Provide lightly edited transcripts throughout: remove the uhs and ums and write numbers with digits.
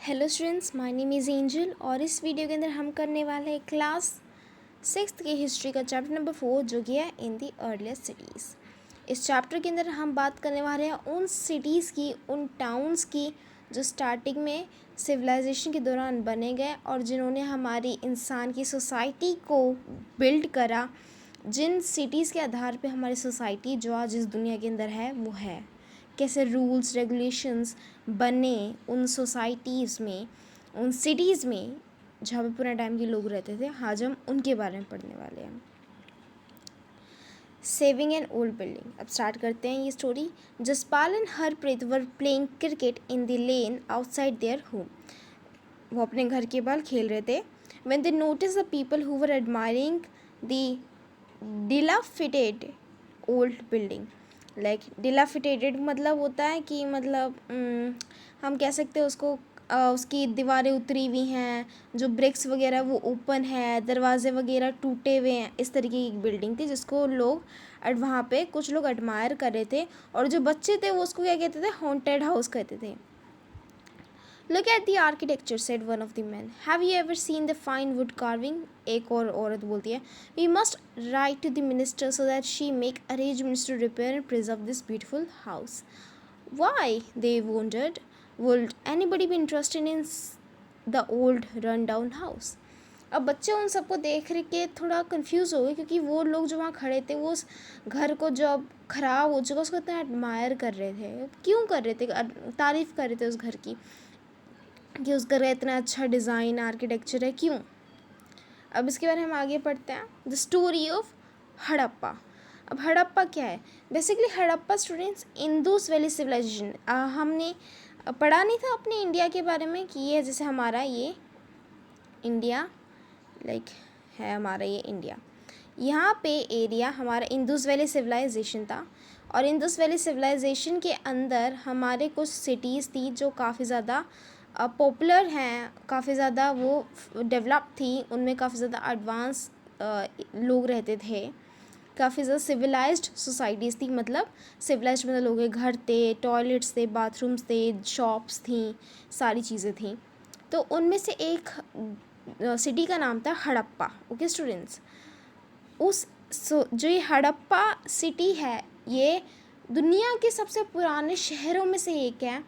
Hello students, my name is angel और इस video के अंदर हम करने वाले हैं क्लास 6th की हिस्ट्री का चैप्टर नंबर 4 जो कि है इन दी अर्लीस्ट सिटीज़। इस चैप्टर के अंदर हम बात करने वाले हैं उन सिटीज़ की, उन टाउन्स की जो स्टार्टिंग में सिविलाइजेशन के दौरान बने गए और जिन्होंने हमारी इंसान की सोसाइटी को बिल्ड करा, जिन सिटीज़ के आधार पे हमारी सोसाइटी जो आज इस दुनिया के अंदर है वो है। कैसे रूल्स रेगुलेशंस बने उन सोसाइटीज़ में, उन सिटीज़ में जहाँ पे पुराने टाइम के लोग रहते थे। आज हम उनके बारे में पढ़ने वाले हैं। Saving an old building. अब स्टार्ट करते हैं ये story. Jaspal and Harpreet were playing cricket in the lane outside their home. वो अपने घर के बाहर खेल रहे थे। When they notice the people who were admiring the dilapidated old building. Like dilapidated मतलब होता है कि मतलब हम कह सकते हैं उसको उसकी दीवारें उतरी हुई हैं, जो ब्रिक्स वगैरह वो ओपन है, दरवाजे वगैरह टूटे हुए हैं। इस तरीके की एक बिल्डिंग थी जिसको लोग वहाँ पे कुछ लोग एडमायर कर रहे थे और जो बच्चे थे वो उसको क्या कहते थे, हॉन्टेड हाउस कहते थे। Look at the architecture, said one of the men. Have you ever seen the fine wood carving? एक और औरत बोलती है, We must write to the minister so that she make arrangements to repair and preserve this beautiful house. Why? They wondered. Would anybody be interested in the old run-down house? अब बच्चे उन सबको देख के थोड़ा कंफ्यूज हो गए क्योंकि वो लोग जो वहाँ खड़े थे वो उस घर को जब ख़राब हो चुका उसको इतना एडमायर कर रहे थे। क्यों कर रहे थे? तारीफ़ कर रहे थे उस घर की कि उस घर का इतना अच्छा डिज़ाइन आर्किटेक्चर है। क्यों? अब इसके बारे में हम आगे पढ़ते हैं। The story of Harappa. अब हड़प्पा क्या है? Basically Harappa students Indus valley civilisation. हमने पढ़ा नहीं था अपने इंडिया के बारे में कि ये जैसे हमारा ये इंडिया है, हमारा ये इंडिया, यहाँ पे एरिया हमारा इंदूस वैली सिविलाइजेशन था और इंदूस वैली सिविलाइजेशन के अंदर हमारे कुछ सिटीज़ थी जो काफ़ी ज़्यादा पॉपुलर हैं, काफ़ी ज़्यादा वो डेवलप थी, उनमें काफ़ी ज़्यादा एडवांस लोग रहते थे, काफ़ी ज़्यादा सिविलाइज्ड सोसाइटीज़ थी। मतलब सिविलाइज्ड मतलब लोगों के घर थे, टॉयलेट्स थे, बाथरूम्स थे, शॉप्स थी, सारी चीज़ें थी। तो उनमें से एक सिटी का नाम था हड़प्पा। ओके स्टूडेंट्स, जो ये हड़प्पा सिटी है ये दुनिया के सबसे पुराने शहरों में से एक है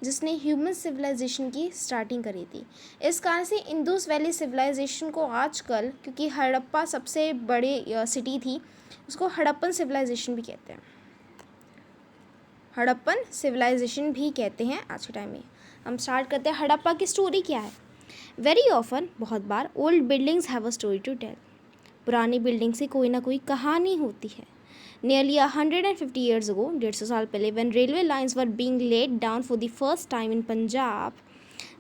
जिसने ह्यूमन सिविलाइजेशन की स्टार्टिंग करी थी। इस कारण से इंदूस वैली सिविलाइजेशन को आजकल, क्योंकि हड़प्पा सबसे बड़ी सिटी थी, उसको हड़प्पन सिविलाइजेशन भी कहते हैं। हड़प्पन सिविलाइजेशन भी कहते हैं आज के टाइम में। हम स्टार्ट करते हैं। हड़प्पा की स्टोरी क्या है? वेरी ऑफन, बहुत बार, old buildings have a story to tell. पुरानी बिल्डिंग से कोई ना कोई कहानी होती है। Nearly 150 years ago, 150 साल पहले, when railway lines were being laid down for the first time in Punjab,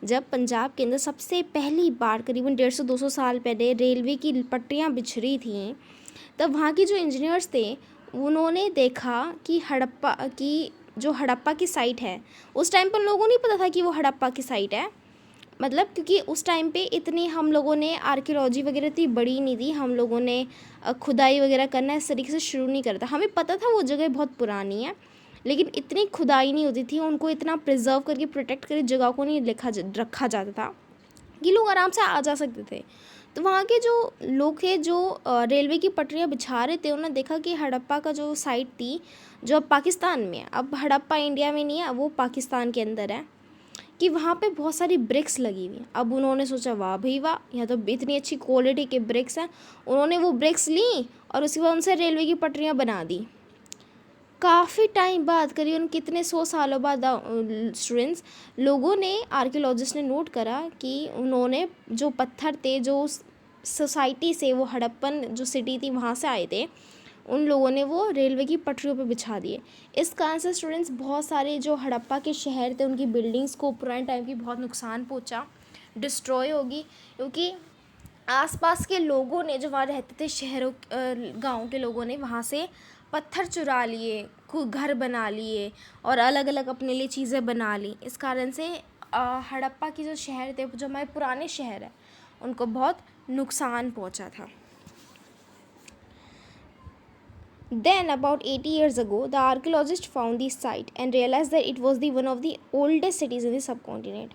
जब पंजाब के अंदर सबसे पहली बार करीबन 150-200 साल पहले रेलवे की पटरियाँ बिछ रही थी, तब वहाँ की जो इंजीनियर्स थे उन्होंने देखा कि हड़प्पा की साइट है, उस टाइम पर लोगों को नहीं पता था कि वो हड़प्पा की साइट है। मतलब क्योंकि उस टाइम पे इतनी हम लोगों ने आर्कियोलॉजी वगैरह इतनी बड़ी नहीं थी, हम लोगों ने खुदाई वगैरह करना इस तरीके से शुरू नहीं करा था। हमें पता था वो जगह बहुत पुरानी है, लेकिन इतनी खुदाई नहीं होती थी, उनको इतना प्रिजर्व करके प्रोटेक्ट करके जगह को नहीं रखा जाता था कि लोग आराम से आ जा सकते थे। तो वहाँ के जो लोग थे जो रेलवे की पटरियाँ बिछा रहे थे, उन्होंने देखा कि हड़प्पा का जो साइट थी जो अब पाकिस्तान में है, अब हड़प्पा इंडिया में नहीं है, वो पाकिस्तान के अंदर है, कि वहाँ पे बहुत सारी ब्रिक्स लगी हुई हैं। अब उन्होंने सोचा वाह भाई वाह, यहाँ तो इतनी अच्छी क्वालिटी के ब्रिक्स हैं। उन्होंने वो ब्रिक्स ली और उसके बाद उनसे रेलवे की पटरियाँ बना दी। काफ़ी टाइम बाद, करीबन कितने 100 सालों बाद, स्टूडेंट्स, लोगों ने, आर्कियोलॉजिस्ट ने नोट करा कि उन्होंने जो पत्थर थे जो सोसाइटी से, वो हड़प्पन जो सिटी थी वहाँ से आए थे, उन लोगों ने वो रेलवे की पटरियों पे बिछा दिए। इस कारण से स्टूडेंट्स बहुत सारे जो हड़प्पा के शहर थे उनकी बिल्डिंग्स को पुराने टाइम की बहुत नुकसान पहुंचा, डिस्ट्रॉय होगी, क्योंकि आसपास के लोगों ने जो वहाँ रहते थे, शहरों गाँव के लोगों ने वहाँ से पत्थर चुरा लिए, घर बना लिए और अलग अलग अपने लिए चीज़ें बना ली। इस कारण से हड़प्पा की जो शहर थे, जो हमारे पुराने शहर हैं, उनको बहुत नुकसान पहुंचा था। Then, about 80 years ago, the archaeologists found the site and realized that it was one of the oldest cities in the subcontinent.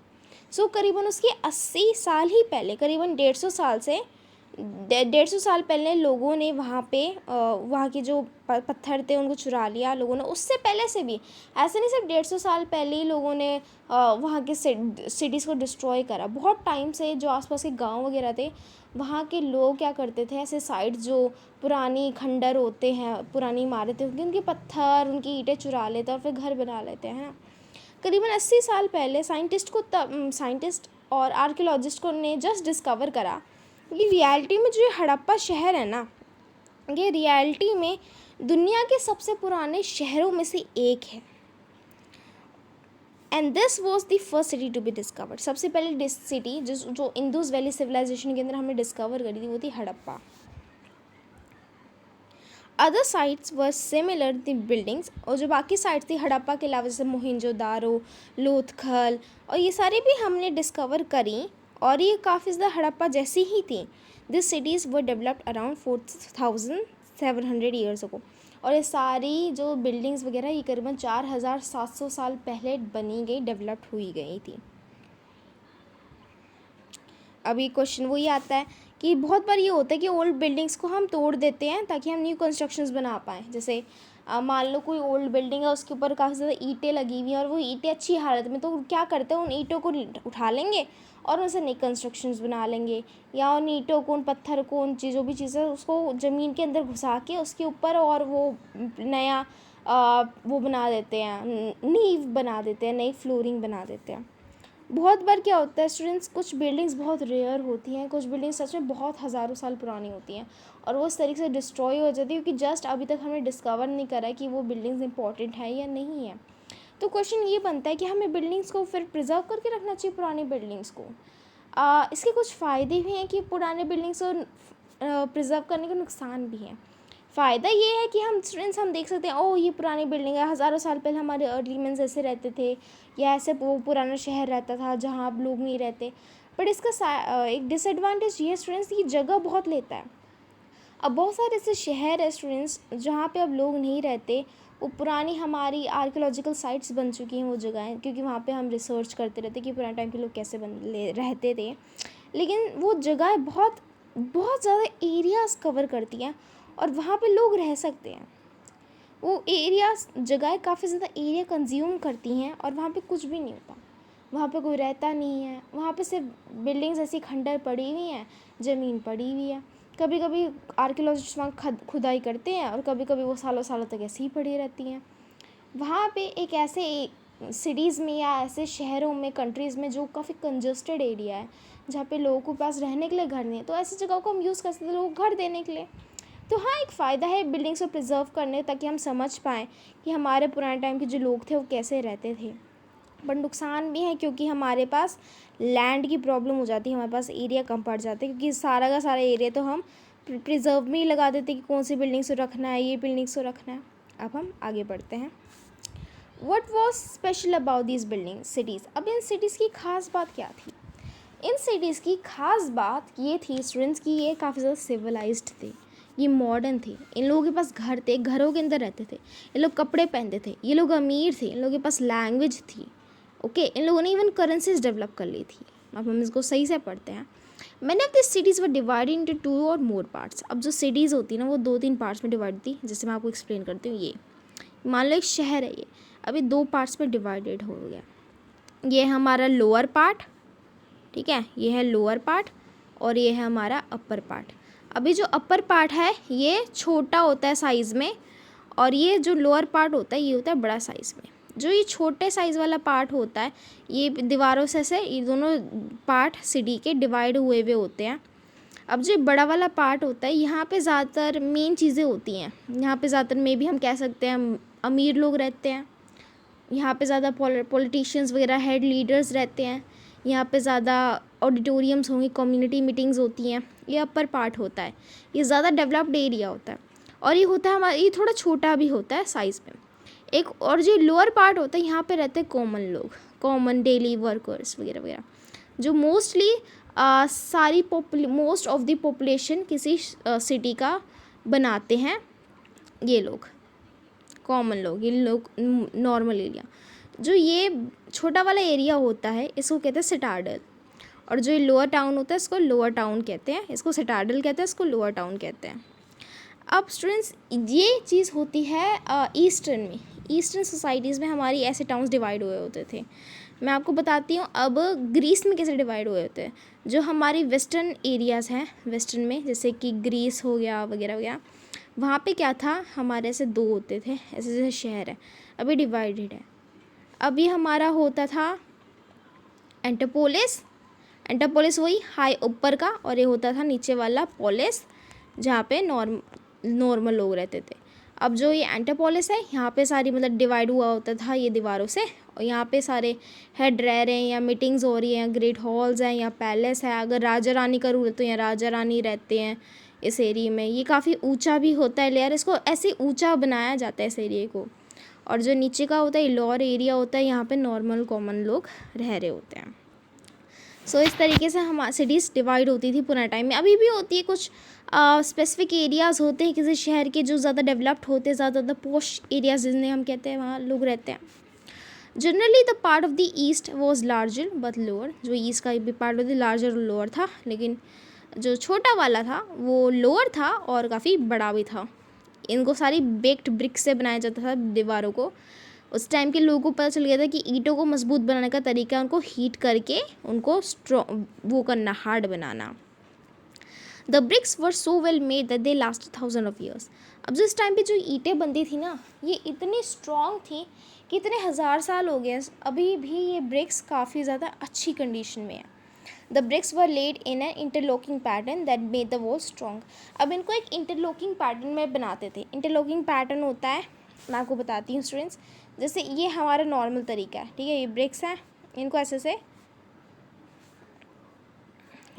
सो करीबन उसके 80 साल ही पहले, करीबन 150 साल पहले लोगों ने वहाँ पे वहाँ के जो पत्थर थे उनको चुरा लिया लोगों ने। उससे पहले से भी, ऐसे नहीं सिर्फ 150 साल पहले ही लोगों ने वहाँ के सिटीज़ को डिस्ट्रॉय करा। बहुत टाइम से जो आसपास के गांव वगैरह थे, वहाँ के लोग क्या करते थे, ऐसे साइट जो पुरानी खंडर होते हैं, पुरानी इमारतें होती हैं, उनके पत्थर, उनकी ईंटें चुरा लेते हैं और फिर घर बना लेते हैं ना। करीबन 80 साल पहले साइंटिस्ट और आर्कियोलॉजिस्ट को ने जस्ट डिस्कवर करा कि रियलिटी में जो ये हड़प्पा शहर है ना, ये रियलिटी में दुनिया के सबसे पुराने शहरों में से एक है। And this was the first city to be discovered. सबसे पहले सिटी जो इंदुस वैली सिविलाइजेशन के अंदर हमने डिस्कवर करी थी वो थी Harappa. Other sites were similar the buildings, और जो बाकी साइट्स थी हड़प्पा के अलावा जैसे मोहनजोदारो, लोथखल और ये सारी भी हमने डिस्कवर करी और ये काफ़ी ज़्यादा हड़प्पा जैसी ही थी। This cities were developed around 4700 years ago, और ये सारी जो बिल्डिंग्स वगैरह ये करीबन 4700 साल पहले बनी गई, डेवलप्ड हुई गई थी। अभी क्वेश्चन वही आता है कि बहुत बार ये होता है कि ओल्ड बिल्डिंग्स को हम तोड़ देते हैं ताकि हम न्यू कंस्ट्रक्शंस बना पाएँ। जैसे मान लो कोई ओल्ड बिल्डिंग है, उसके ऊपर काफ़ी ज़्यादा ईंटें लगी हुई हैं और वो ईंटें अच्छी हालत में, तो क्या करते हैं, उन ईंटों को उठा लेंगे और उनसे नई कंस्ट्रक्शंस बना लेंगे, या उन ईंटों को, उन पत्थर को, उन चीज़ों भी चीज़ें उसको ज़मीन के अंदर घुसा के उसके ऊपर और वो नया वो बना देते हैं, नींव बना देते हैं, नई फ्लोरिंग बना देते हैं। बहुत बार क्या होता है स्टूडेंट्स, कुछ बिल्डिंग्स बहुत रेयर होती हैं, कुछ बिल्डिंग्स सच में बहुत हज़ारों साल पुरानी होती हैं और वो इस तरीके से डिस्ट्रॉय हो जाती है क्योंकि जस्ट अभी तक हमने डिस्कवर नहीं करा है कि वो बिल्डिंग्स इंपॉर्टेंट है या नहीं है। तो क्वेश्चन ये बनता है कि हमें बिल्डिंग्स को फिर प्रिजर्व करके रखना चाहिए, पुरानी बिल्डिंग्स को। इसके कुछ फ़ायदे भी हैं कि पुराने बिल्डिंग्स को प्रिजर्व करने के नुकसान भी हैं। फ़ायदा ये है कि हम स्टूडेंट्स हम देख सकते हैं, ओह ये पुरानी बिल्डिंग है, हज़ारों साल पहले हमारे अर्ली मेंस ऐसे रहते थे, या ऐसे वो पुराना शहर रहता था जहाँ अब लोग नहीं रहते। बट इसका एक डिसएडवांटेज ये है स्टूडेंट्स की जगह बहुत लेता है। अब बहुत सारे ऐसे शहर है स्टूडेंट्स जहाँ पे अब लोग नहीं रहते, वो पुरानी हमारी आर्कियोलॉजिकल साइट्स बन चुकी हैं वो जगहें, क्योंकि वहाँ पे हम रिसर्च करते रहते कि पुराने टाइम के लोग कैसे रहते थे। लेकिन वो जगह बहुत बहुत ज़्यादा एरियाज़ कवर करती हैं और वहाँ पे लोग रह सकते हैं। वो एरियाज़ जगह काफ़ी ज़्यादा एरिया कंज्यूम करती हैं और वहाँ पे कुछ भी नहीं होता, वहाँ पे कोई रहता नहीं है, वहाँ पे सिर्फ बिल्डिंग्स ऐसी खंडर पड़ी हुई हैं, ज़मीन पड़ी हुई है। कभी कभी आर्कियोलॉजिस्ट वहाँ खुदाई करते हैं और कभी कभी वो सालों सालों तक ऐसी ही पड़ी रहती हैं। वहाँ पे एक ऐसे सिटीज़ में या ऐसे शहरों में, कंट्रीज़ में जो काफ़ी कंजस्टेड एरिया है, जहाँ पे लोगों के पास रहने के लिए घर नहीं है, तो ऐसी जगहों को हम यूज़ कर सकते हैं लोगों को घर देने के लिए। तो हाँ, एक फ़ायदा है बिल्डिंग्स को प्रिजर्व करने, ताकि हम समझ पाएँ कि हमारे पुराने टाइम के जो लोग थे वो कैसे रहते थे। बट नुकसान भी है क्योंकि हमारे पास लैंड की प्रॉब्लम हो जाती है, हमारे पास एरिया कम पड़ जाता है, क्योंकि सारा का सारा एरिया तो हम प्रिजर्व में ही लगा देते हैं कि कौन सी बिल्डिंग्स को रखना है, ये बिल्डिंग्स को रखना है। अब हम आगे बढ़ते हैं। What was special about these building cities. अब इन सिटीज़ की ख़ास बात क्या थी? इन सिटीज़ की ख़ास बात ये थी स्टूडेंट्स की ये काफ़ी ज़्यादा सिविलाइज्ड थे, ये मॉडर्न थे, इन लोगों के पास घर थे, घरों के अंदर रहते थे, ये लोग कपड़े पहनते थे, ये लोग अमीर थे, इन लोगों के पास लैंग्वेज थी, ओके इन लोगों ने इवन करेंसीज डेवलप कर ली थी। अब हम इसको सही से पढ़ते हैं। Many of this cities were divided into 2 और मोर पार्ट्स। अब जो सिटीज़ होती है ना वो 2-3 पार्ट्स में डिवाइड थी। जैसे मैं आपको एक्सप्लेन करती हूँ, ये मान लो एक शहर है, ये अभी 2 पार्ट्स में डिवाइडेड हो गया। ये है हमारा लोअर पार्ट, ठीक है, ये है लोअर पार्ट और ये है हमारा अपर पार्ट। अभी जो अपर पार्ट है ये छोटा होता है साइज़ में और ये जो लोअर पार्ट होता है ये होता है बड़ा साइज़ में। जो ये छोटे साइज़ वाला पार्ट होता है ये दीवारों से ये दोनों पार्ट सिटी के डिवाइड हुए हुए होते हैं। अब जो बड़ा वाला पार्ट होता है यहाँ पे ज़्यादातर मेन चीज़ें होती हैं, यहाँ पे ज़्यादातर में भी हम कह सकते हैं अमीर लोग रहते हैं, यहाँ पे ज़्यादा पॉलिटिशियंस वगैरह हेड लीडर्स रहते हैं, यहाँ पे ज़्यादा ऑडिटोरियम्स होंगे, कम्युनिटी मीटिंग्स होती हैं। ये अपर पार्ट होता है, ये ज़्यादा डेवलप्ड एरिया होता है और ये होता है हमारा, ये थोड़ा छोटा भी होता है साइज़ में। एक और जो लोअर पार्ट होता है यहाँ पे रहते हैं कॉमन लोग, कॉमन डेली वर्कर्स वगैरह वगैरह, जो mostly most of the population किसी सिटी का बनाते हैं ये लोग, कॉमन लोग, ये लोग नॉर्मल एरिया। जो ये छोटा वाला एरिया होता है इसको कहते हैं सिटाडल, और जो ये लोअर टाउन होता है इसको लोअर टाउन कहते हैं, इसको सिटाडल कहते हैं, इसको लोअर टाउन कहते हैं। अब स्टूडेंट्स ये चीज़ होती है ईस्टर्न में, ईस्टर्न सोसाइटीज़ में हमारी ऐसे टाउन्स डिवाइड हुए होते थे। मैं आपको बताती हूँ अब ग्रीस में कैसे डिवाइड हुए होते हैं। जो हमारी वेस्टर्न एरियाज़ हैं, वेस्टर्न में जैसे कि ग्रीस हो गया वगैरह वगैरह, वहाँ पे क्या था, हमारे ऐसे दो होते थे, ऐसे जैसे शहर है, अभी डिवाइडेड है। अभी हमारा होता था एंटरपोलिस, एंटरपोलिस वही हाई ऊपर का, और ये होता था नीचे वाला पोलिस जहाँ पे नॉर्मल लोग रहते थे। अब जो ये एंटरपोलिस है यहाँ पे सारी मतलब डिवाइड हुआ होता था ये दीवारों से, और यहाँ पे सारे हेड रह रहे हैं या मीटिंग्स हो रही हैं, ग्रेट हॉल्स हैं या पैलेस है, अगर राजा रानी का रूल है तो यहाँ राजा रानी रहते हैं इस एरिया में। ये काफ़ी ऊंचा भी होता है लेयर, इसको ऐसे ऊंचा बनाया जाता है इस एरिया को। और जो नीचे का होता है लोअर एरिया होता है, यहाँ पे नॉर्मल कॉमन लोग रह रहे होते हैं। सो इस तरीके से हम सिटीज़ डिवाइड होती थी पुराने टाइम में, अभी भी होती है। कुछ स्पेसिफिक एरियाज़ होते हैं किसी शहर के जो ज़्यादा डेवलप्ड होते हैं, ज़्यादा पोश एरियाज जिन्हें हम कहते हैं, वहाँ लोग रहते हैं। Generally the part of the east was larger but lower, जो ईस्ट का भी पार्ट ऑफ द लार्जर और लोअर था, लेकिन जो छोटा वाला था वो लोअर था और काफ़ी बड़ा भी था। इनको सारी बेक्ड ब्रिक से बनाया जाता था दीवारों को। उस टाइम के लोगों को पता चल गया था कि ईंटों को मजबूत बनाने का तरीका उनको हीट करके उनको स्ट्रॉन्ग वो करना, हार्ड बनाना। The bricks were so well made that they last 1000 of years. अब जिस टाइम पे जो ईंटें बनती थी ना, ये इतनी स्ट्रॉन्ग थी कि इतने 1000 साल हो गए, अभी भी ये ब्रिक्स काफ़ी ज़्यादा अच्छी कंडीशन में है। The bricks were laid in an interlocking pattern that made the wall strong. अब इनको एक इंटरलॉकिंग पैटर्न में बनाते थे। इंटरलॉकिंग पैटर्न होता है, मैं आपको बताती हूँ स्टूडेंट्स, जैसे ये हमारा नॉर्मल तरीका है, ठीक है, ये ब्रिक्स हैं, इनको ऐसे से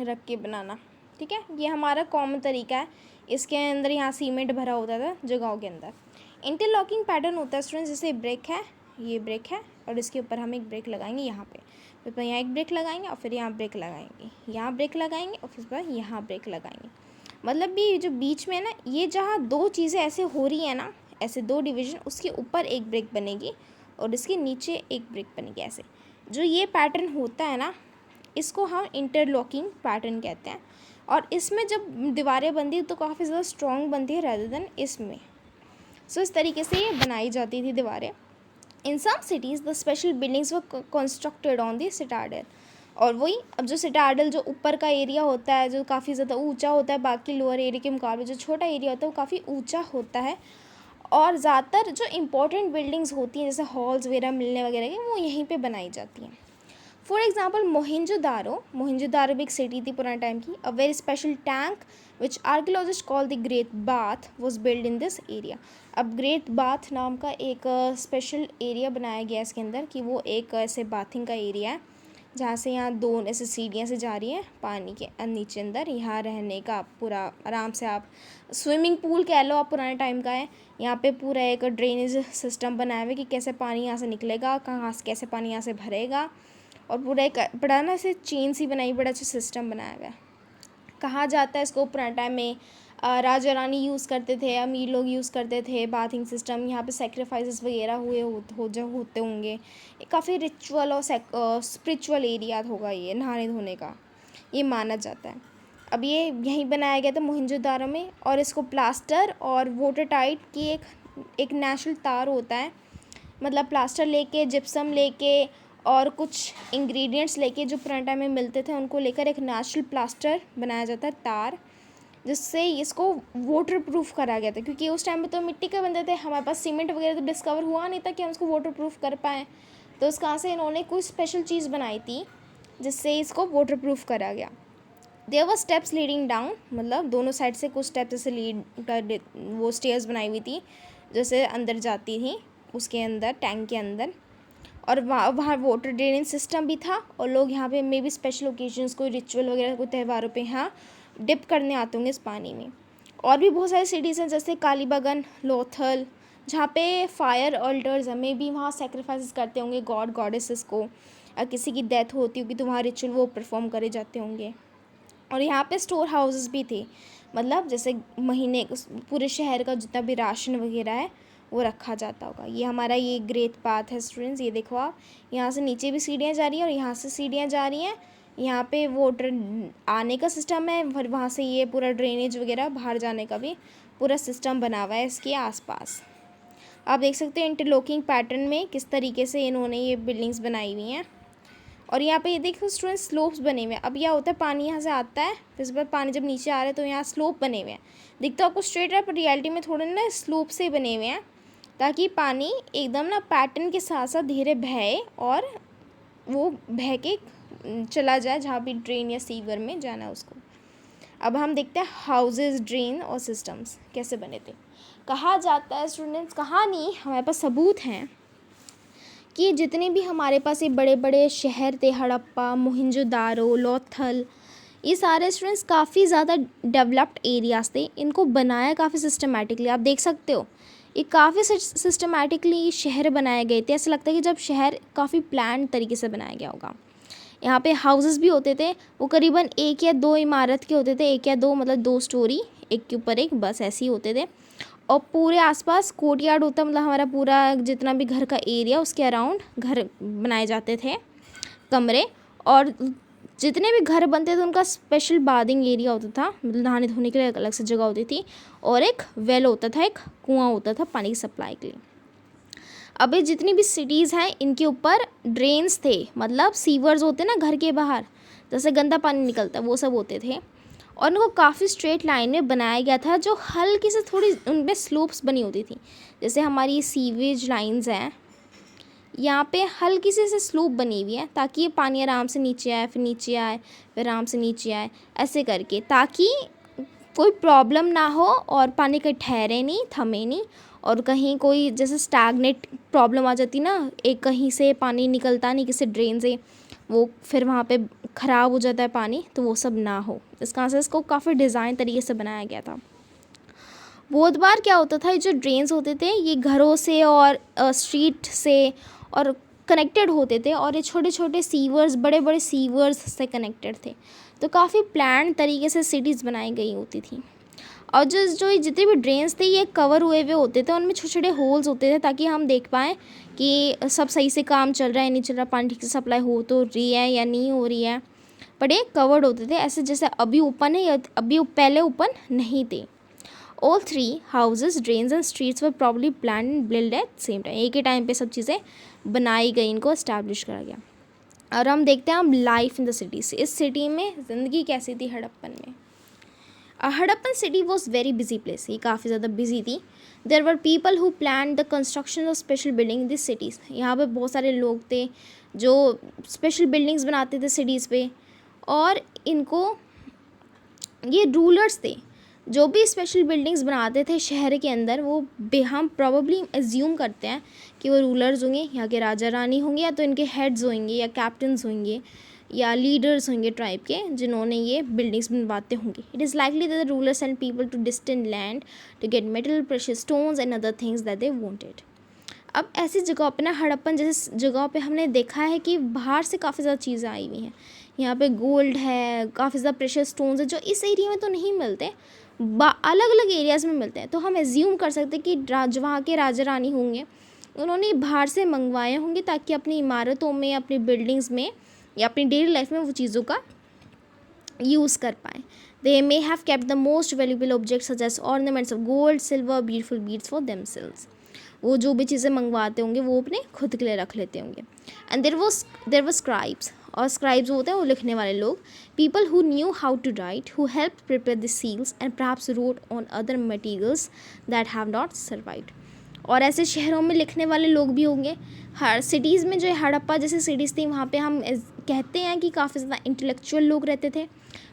रख के बनाना, ठीक है, ये हमारा कॉमन तरीका है। इसके अंदर यहाँ सीमेंट भरा होता था जगहों के अंदर। इंटरलॉकिंग पैटर्न होता है स्टूडेंट्स, जैसे ब्रिक है, ये ब्रिक है, और इसके ऊपर हम एक ब्रिक लगाएंगे यहाँ पे, फिर यहाँ एक ब्रिक लगाएंगे और फिर यहाँ ब्रिक लगाएंगे, यहाँ ब्रिक लगाएंगे और फिर यहाँ ब्रिक लगाएंगे। मतलब भी जो बीच में ना, ये जहाँ दो चीज़ें ऐसे हो रही हैं ना, ऐसे दो डिवीज़न, उसके ऊपर एक ब्रिक बनेगी और इसके नीचे एक ब्रिक बनेगी। ऐसे जो ये पैटर्न होता है ना, इसको हम इंटरलॉकिंग पैटर्न कहते हैं। और इसमें जब दीवारें बनती तो काफ़ी ज़्यादा स्ट्रॉन्ग बनती है रेदर देन इसमें। सो इस तरीके से ये बनाई जाती थी दीवारें। In some cities the special buildings were constructed on the citadel. और वही, अब जो सिटाडल जो ऊपर का एरिया होता है जो काफ़ी ज़्यादा ऊंचा होता है, बाकी लोअर एरिया के मुकाबले जो छोटा एरिया होता है वो काफ़ी ऊंचा होता है। और ज़्यादातर जो इंपॉर्टेंट बिल्डिंग्स होती हैं जैसे हॉल्स वगैरह, मिलने वगैरह की, वो यहीं पे बनाई जाती हैं। फॉर एग्जाम्पल मोहिंजोदारो, मोहिंजोदारो भी एक सिटी थी पुराने टाइम की। A very special tank which archaeologist call the great bath was build in this area. अब ग्रेट बाथ नाम का एक स्पेशल एरिया बनाया गया इसके अंदर, कि वो एक ऐसे बाथिंग का एरिया है जहाँ से यहाँ दो ऐसे सीढ़ियाँ से जा रही हैं पानी के नीचे अंदर। यहाँ रहने का पूरा आराम से, आप स्विमिंग पूल कह लो, आप पुराने टाइम का है। यहाँ पे पूरा एक ड्रेनेज सिस्टम बनाया हुआ है कि कैसे पानी यहाँ से निकलेगा, कहाँ से कैसे पानी यहाँ से भरेगा, और पूरा एक बड़ा ना ऐसे चेन सी बनाई, बड़ा अच्छा सिस्टम बनाया हुआ है। कहा जाता है इसको पुराने टाइम में राजा रानी यूज़ करते थे, अमीर लोग यूज़ करते थे बाथिंग सिस्टम। यहाँ पे सेक्रीफाइसेस वगैरह होते होंगे। ये काफ़ी रिचुअल और स्पिरिचुअल एरिया होगा ये नहाने धोने का, ये माना जाता है। अब ये यहीं बनाया गया था मोहिंजोदारो में, और इसको प्लास्टर और वाटर टाइट की एक नेचुरल तार होता है, मतलब प्लास्टर लेके, जिप्सम लेके और कुछ इंग्रेडिएंट्स लेके जो पुराने टाइम में मिलते थे उनको लेकर एक नेचुरल प्लास्टर बनाया जाता है, तार, जिससे इसको वाटर प्रूफ करा गया था। क्योंकि उस टाइम में तो मिट्टी के बनते थे, हमारे पास सीमेंट वगैरह तो डिस्कवर हुआ नहीं था कि हम उसको वाटर प्रूफ कर पाएँ। तो उस कहाँ से इन्होंने कोई स्पेशल चीज़ बनाई थी जिससे इसको वाटर प्रूफ करा गया। There were steps leading down, मतलब दोनों साइड से कुछ स्टेप्स ऐसे लीड कर, वो स्टेयर्स बनाई हुई थी जैसे अंदर जाती थी उसके अंदर, टैंक के अंदर। और वहाँ वाटर ड्रेनेज सिस्टम भी था, और लोग यहाँ पे मे बी स्पेशल ओकेजन्स, कोई रिचुअल वगैरह, कोई त्योहारों पे यहाँ डिप करने आते होंगे इस पानी में। और भी बहुत सारी सिटीज़ हैं जैसे कालीबंगन, लोथल, जहाँ पे फायर अल्टर्स हैं, मे बी वहाँ सेक्रीफाइसेस करते होंगे गॉड गॉडेसेस को। किसी की डेथ होती होगी तो वहाँ रिचुअल वो परफॉर्म करे जाते होंगे। और यहाँ पे स्टोर हाउसेस भी थे, मतलब जैसे महीने पूरे शहर का जितना भी राशन वगैरह है वो रखा जाता होगा। ये हमारा ये ग्रेट पाथ है स्टूडेंट्स, ये देखो आप, यहाँ से नीचे भी सीढ़ियाँ जा रही हैं और यहाँ से सीढ़ियाँ जा रही हैं। यहाँ पे वाटर आने का सिस्टम है, फिर वहाँ से ये पूरा ड्रेनेज वगैरह बाहर जाने का भी पूरा सिस्टम बना हुआ है इसके आसपास। आप देख सकते हैं इंटरलॉकिंग पैटर्न में किस तरीके से इन्होंने ये बिल्डिंग्स बनाई हुई हैं। और यहाँ पे ये देखो स्टूडेंट स्लोप्स बने हुए हैं। अब यह होता है पानी यहाँ से आता है, फिर उसके बाद पानी जब नीचे आ रहा है तो यहाँ स्लोप बने हुए हैं। दिखता है आपको स्ट्रेट है, पर रियलिटी में थोड़े ना स्लोप से बने हुए हैं, ताकि पानी एकदम ना पैटर्न के साथ साथ धीरे बहे और वो बह के चला जाए जहाँ भी ड्रेन या सीवर में जाना है उसको। अब हम देखते हैं हाउसेस, ड्रेन और सिस्टम्स कैसे बने थे। कहा जाता है स्टूडेंट्स, कहानी हमारे पास सबूत हैं कि जितने भी हमारे पास ये बड़े बड़े शहर थे, हड़प्पा, मोहनजोदारो, लोथल, ये सारे स्टूडेंट्स काफ़ी ज़्यादा डेवलप्ड एरियाज़ थे। इनको बनाया काफ़ी सिस्टमेटिकली, आप देख सकते हो ये काफ़ी सिस्टमेटिकली शहर बनाए गए थे। ऐसा लगता है कि जब शहर काफ़ी प्लान तरीके से बनाया गया होगा। यहाँ पे हाउसेस भी होते थे, वो करीबन 1 या 2 इमारत के होते थे, 1 या 2 मतलब 2 स्टोरी, एक के ऊपर एक, बस ऐसे ही होते थे। और पूरे आसपास कोर्टयार्ड होता, मतलब हमारा पूरा जितना भी घर का एरिया उसके अराउंड घर बनाए जाते थे, कमरे। और जितने भी घर बनते थे उनका स्पेशल बाथिंग एरिया होता था, मतलब नहाने धोने के लिए अलग से जगह होती थी, और एक वेल होता था, एक कुआं होता था पानी की सप्लाई के लिए। अब ये जितनी भी सिटीज़ हैं इनके ऊपर ड्रेन्स थे, मतलब सीवर्स होते ना घर के बाहर, जैसे गंदा पानी निकलता है वो सब होते थे। और उनको काफ़ी स्ट्रेट लाइन में बनाया गया था, जो हल्की से थोड़ी उनमें स्लोप्स बनी होती थी। जैसे हमारी सीवेज लाइंस हैं, यहाँ पे हल्की सी से स्लोप बनी हुई है, ताकि ये पानी आराम से नीचे आए, फिर नीचे आए, फिर आराम से नीचे आए, ऐसे करके, ताकि कोई प्रॉब्लम ना हो और पानी कहीं ठहरे नहीं, थमे नहीं, और कहीं कोई जैसे स्टैगनेट प्रॉब्लम आ जाती ना, एक कहीं से पानी निकलता नहीं किसी ड्रेन से, वो फिर वहाँ पे ख़राब हो जाता है पानी, तो वो सब ना हो। इसका से इसको काफ़ी डिज़ाइन तरीके से बनाया गया था। बहुत बार क्या होता था, ये जो ड्रेन्स होते थे ये घरों से और स्ट्रीट से और कनेक्टेड होते थे, और ये छोटे छोटे सीवर्स, बड़े बड़े सीवर्स से कनेक्टेड थे। तो काफ़ी प्लान तरीके से सिटीज़ बनाई गई होती थी। और जो ये जितने भी ड्रेन्स थे ये कवर हुए हुए होते थे, उनमें छोटे छोटे होल्स होते थे, ताकि हम देख पाएँ कि सब सही से काम चल रहा है नहीं चल रहा, पानी ठीक से सप्लाई हो तो रही है या नहीं हो रही है। बट ये कवर्ड होते थे, ऐसे जैसे अभी ओपन है या अभी पहले ओपन नहीं थे। All 3 houses, drains and streets were probably planned and built at same time. एक ही टाइम पे सब चीज़ें बनाई गई, इनको इस्टेब्लिश करा गया। और हम देखते हैं अब लाइफ इन द सिटी से, इस सिटी में ज़िंदगी कैसी थी हड़प्पन में। Harappan city was very busy place, ये काफ़ी ज़्यादा बिजी थी। There were people who plan the construction of special building in this cities. यहाँ पे बहुत सारे लोग थे जो स्पेशल बिल्डिंग्स बनाते थे सिटीज़ पे, और इनको ये रूलर्स थे जो भी स्पेशल बिल्डिंग्स बनाते थे शहर के अंदर, वो हम प्रॉबली एज्यूम करते हैं कि वो रूलर्स होंगे, यहाँ के राजा रानी होंगे, या तो इनके हेड्स होंगे या कैप्टन्स होंगे या लीडर्स होंगे ट्राइब के, जिन्होंने ये बिल्डिंग्स बनवाते होंगे। It is likely that the rulers and people to distant land to get metal, precious stones and other things that they wanted. अब ऐसी जगह पे ना, हड़प्पन जैसे जगह पे हमने देखा है कि बाहर से काफ़ी ज़्यादा चीज़ें आई हुई हैं। यहाँ पे गोल्ड है, काफ़ी ज़्यादा प्रेशियस स्टोन्स है, जो इस एरिया में तो नहीं मिलते, अलग अलग एरियाज़ में मिलते हैं। तो हम एज्यूम कर सकते हैं कि वहाँ के राजा रानी होंगे, उन्होंने बाहर से मंगवाए होंगे, ताकि अपनी इमारतों में, अपनी बिल्डिंग्स में या अपनी डेली लाइफ में वो चीज़ों का यूज़ कर पाएँ। They may have kept the most valuable objects such as ornaments of gold, silver, beautiful beads for themselves. वो जो भी चीज़ें मंगवाते होंगे वो अपने खुद के लिए रख लेते होंगे। एंड देर वॉज स्क्राइब्स, और स्क्राइब्स होते हैं वो लिखने वाले लोग, people who knew how to write, who help prepare the seals and perhaps wrote on other materials that have not survived. और ऐसे शहरों में लिखने वाले लोग भी होंगे। हर सिटीज़ में जो हड़प्पा जैसे सिटीज़ थी, वहाँ पे हम कहते हैं कि काफ़ी ज़्यादा इंटेलेक्चुअल लोग रहते थे।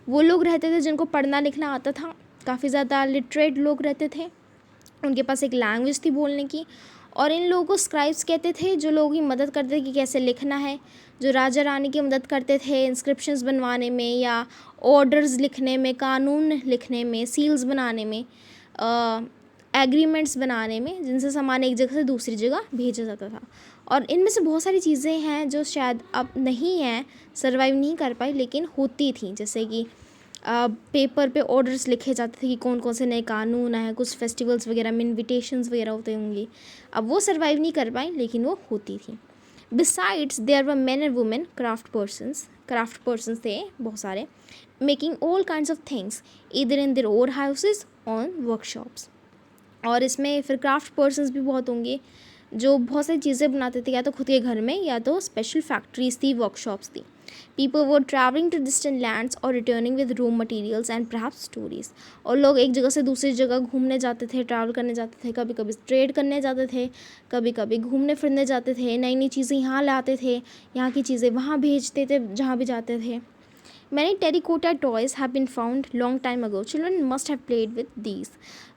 वो लोग रहते थे जिनको पढ़ना लिखना आता था, काफ़ी ज़्यादा लिटरेट लोग रहते थे, उनके पास एक लैंग्वेज थी बोलने की। और इन लोगों को स्क्राइब्स कहते थे, जो लोगों की मदद करते थे कि कैसे लिखना है, जो राजा रानी की मदद करते थे इंस्क्रिप्शंस बनवाने में या ऑर्डर्स लिखने में, कानून लिखने में, सील्स बनाने में, एग्रीमेंट्स बनाने में, जिनसे सामान एक जगह से दूसरी जगह भेजा जाता था। और इनमें से बहुत सारी चीज़ें हैं जो शायद अब नहीं हैं, सर्वाइव नहीं कर पाई, लेकिन होती थी, जैसे कि पेपर पे ऑर्डर्स लिखे जाते थे कि कौन कौन से नए कानून आए, कुछ फेस्टिवल्स वगैरह में इन्विटेशंस वगैरह होते होंगे। अब वो सर्वाइव नहीं कर पाई, लेकिन वो होती थी। Besides there were men and women craft persons थे बहुत सारे, making all kinds of things either in their own houses on workshops. और इसमें फिर क्राफ्ट पर्सनस भी बहुत होंगे जो बहुत सारी चीज़ें बनाते थे, या तो खुद के घर में या तो स्पेशल फैक्ट्रीज थी, वर्कशॉप्स थी। People were travelling to distant lands और returning with raw materials and perhaps stories. और लोग एक जगह से दूसरी जगह घूमने जाते थे, ट्रैवल करने जाते थे, कभी कभी ट्रेड करने जाते थे, कभी कभी घूमने फिरने जाते थे, नई नई चीज़ें यहाँ लाते थे, यहाँ की चीज़ें वहाँ भेजते थे जहाँ भी जाते थे। Many terracotta toys have been found long time ago. Children must have played with these.